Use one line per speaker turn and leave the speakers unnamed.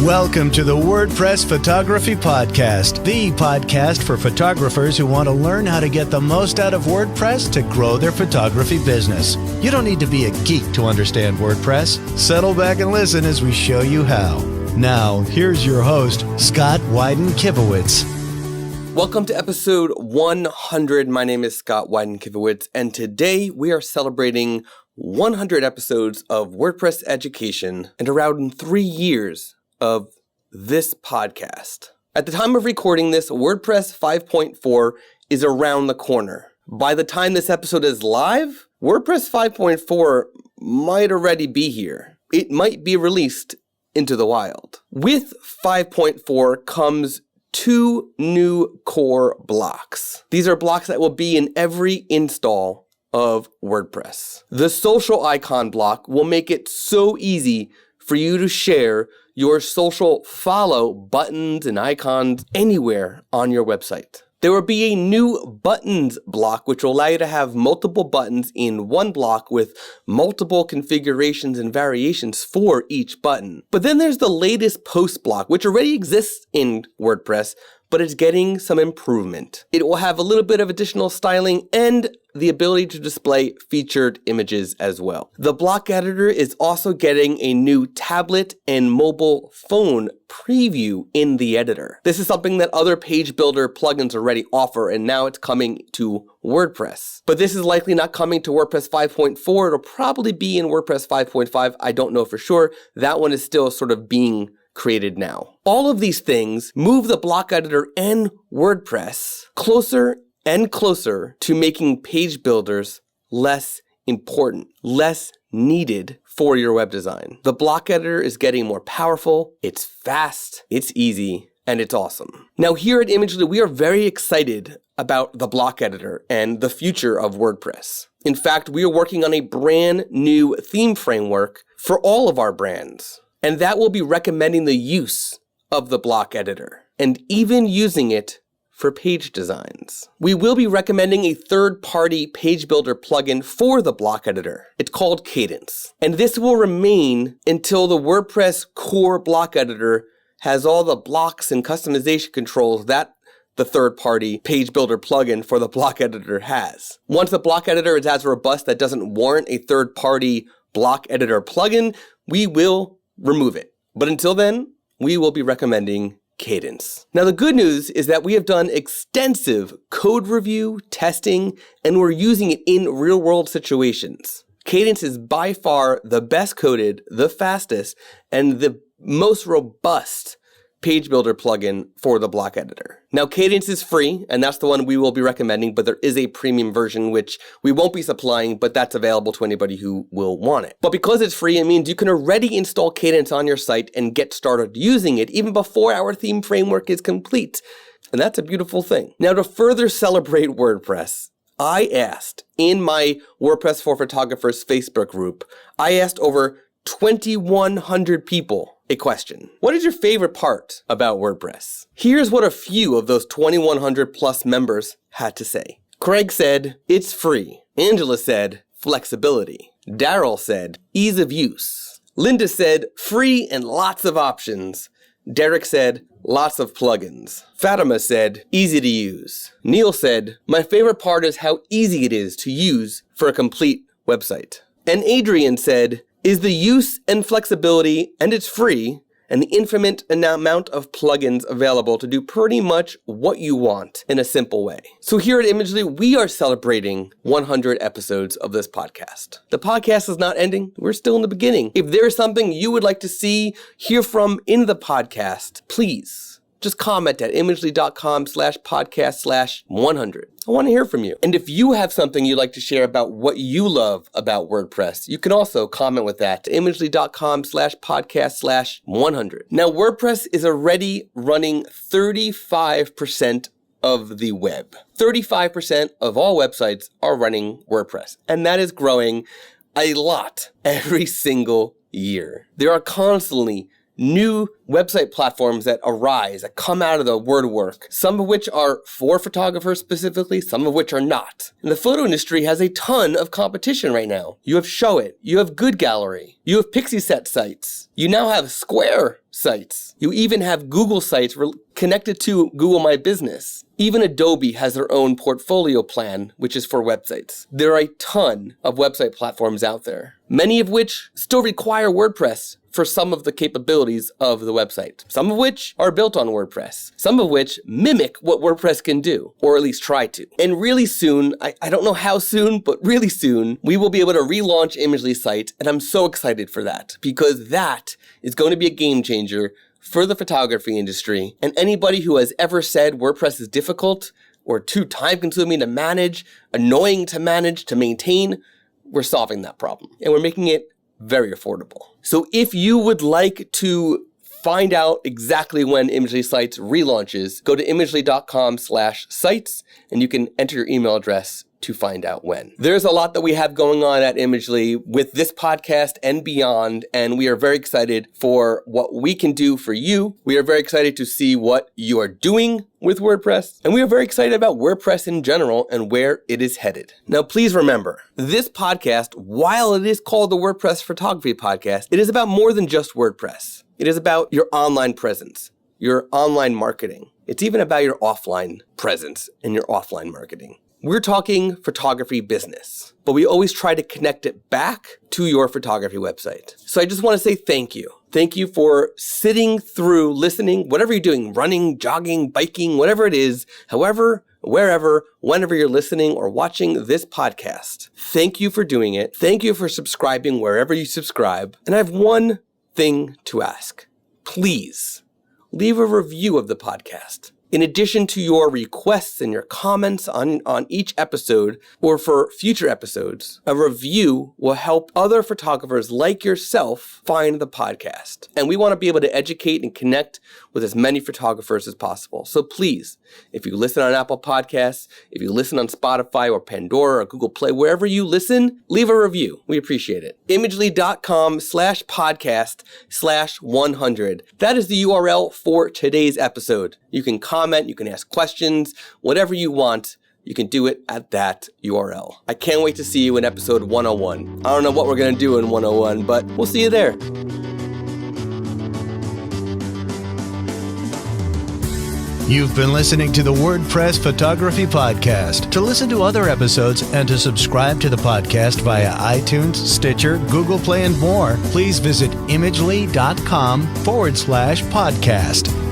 Welcome to the WordPress Photography Podcast, the podcast for photographers who want to learn how to get the most out of WordPress to grow their photography business. You don't need to be a geek to understand WordPress. Settle back and listen as we show you how. Now, here's your host, Scott Wyden-Kivowitz.
Welcome to episode 100. My name is Scott Wyden-Kivowitz, and today we are celebrating 100 episodes of WordPress education and around 3 years of this podcast. At the time of recording this, WordPress 5.4 is around the corner. By the time this episode is live, WordPress 5.4 might already be here. It might be released into the wild. With 5.4 comes 2 new core blocks. These are blocks that will be in every install of WordPress. The social icon block will make it so easy for you to share your social follow buttons and icons anywhere on your website. There will be a new buttons block, which will allow you to have multiple buttons in one block with multiple configurations and variations for each button. But then there's the latest post block, which already exists in WordPress, but it's getting some improvement. It will have a little bit of additional styling and the ability to display featured images as well. The block editor is also getting a new tablet and mobile phone preview in the editor. This is something that other page builder plugins already offer, and now it's coming to WordPress. But this is likely not coming to WordPress 5.4. It'll probably be in WordPress 5.5. I don't know for sure. That one is still sort of being created now. All of these things move the block editor and WordPress closer and closer to making page builders less important, less needed for your web design. The block editor is getting more powerful, it's fast, it's easy, and it's awesome. Now here at Imagely, we are very excited about the block editor and the future of WordPress. In fact, we are working on a brand new theme framework for all of our brands. And that will be recommending the use of the block editor and even using it for page designs. We will be recommending a third-party page builder plugin for the block editor. It's called Kadence. And this will remain until the WordPress core block editor has all the blocks and customization controls that the third-party page builder plugin for the block editor has. Once the block editor is as robust that doesn't warrant a third-party block editor plugin, we will remove it. But until then, we will be recommending Kadence. Now, the good news is that we have done extensive code review, testing, and we're using it in real-world situations. Kadence is by far the best coded, the fastest, and the most robust page builder plugin for the block editor. Now, Kadence is free, and that's the one we will be recommending, but there is a premium version which we won't be supplying, but that's available to anybody who will want it. But because it's free, it means you can already install Kadence on your site and get started using it even before our theme framework is complete. And that's a beautiful thing. Now, to further celebrate WordPress, I asked in my WordPress for Photographers Facebook group, I asked over 2,100 people a question. What is your favorite part about WordPress? Here's what a few of those 2,100 plus members had to say. Craig said, it's free. Angela said, flexibility. Daryl said, ease of use. Linda said, free and lots of options. Derek said, lots of plugins. Fatima said, easy to use. Neil said, my favorite part is how easy it is to use for a complete website. And Adrian said, is the use and flexibility, and it's free, and the infinite amount of plugins available to do pretty much what you want in a simple way. So here at Imagely, we are celebrating 100 episodes of this podcast. The podcast is not ending. We're still in the beginning. If there is something you would like to see, hear from in the podcast, please just comment at imagely.com/podcast/100. I want to hear from you. And if you have something you'd like to share about what you love about WordPress, you can also comment with that to imagely.com/podcast/100. Now, WordPress is already running 35% of the web. 35% of all websites are running WordPress, and that is growing a lot every single year. There are constantly new website platforms that arise, that come out of the word work, some of which are for photographers specifically, some of which are not. And the photo industry has a ton of competition right now. You have Showit, you have Good Gallery, you have Pixieset sites, you now have Square sites, you even have Google sites connected to Google My Business. Even Adobe has their own portfolio plan, which is for websites. There are a ton of website platforms out there, many of which still require WordPress for some of the capabilities of the website, some of which are built on WordPress, some of which mimic what WordPress can do, or at least try to. And really soon, I don't know how soon, but really soon, we will be able to relaunch Imagely's site, and I'm so excited for that, because that is going to be a game changer for the photography industry. And anybody who has ever said WordPress is difficult or too time-consuming to manage, annoying to manage, to maintain, we're solving that problem. And we're making it very affordable. So if you would like to find out exactly when Imagely Sites relaunches, go to imagely.com/sites and you can enter your email address to find out when. There's a lot that we have going on at Imagely with this podcast and beyond, and we are very excited for what we can do for you. We are very excited to see what you are doing with WordPress, and we are very excited about WordPress in general and where it is headed. Now, please remember, this podcast, while it is called the WordPress Photography Podcast, it is about more than just WordPress. It is about your online presence, your online marketing. It's even about your offline presence and your offline marketing. We're talking photography business, but we always try to connect it back to your photography website. So I just want to say thank you. Thank you for sitting through, listening, whatever you're doing, running, jogging, biking, whatever it is, however, wherever, whenever you're listening or watching this podcast. Thank you for doing it. Thank you for subscribing wherever you subscribe. And I have one thing to ask. Please leave a review of the podcast. In addition to your requests and your comments on each episode or for future episodes, a review will help other photographers like yourself find the podcast. And we want to be able to educate and connect with as many photographers as possible. So please, if you listen on Apple Podcasts, if you listen on Spotify or Pandora or Google Play, wherever you listen, leave a review. We appreciate it. Imagely.com/podcast/100. That is the URL for today's episode. You can comment, you can ask questions, whatever you want, you can do it at that URL. I can't wait to see you in episode 101. I don't know what we're going to do in 101, but we'll see you there.
You've been listening to the WordPress Photography Podcast. To listen to other episodes and to subscribe to the podcast via iTunes, Stitcher, Google Play, and more, please visit imagely.com/podcast.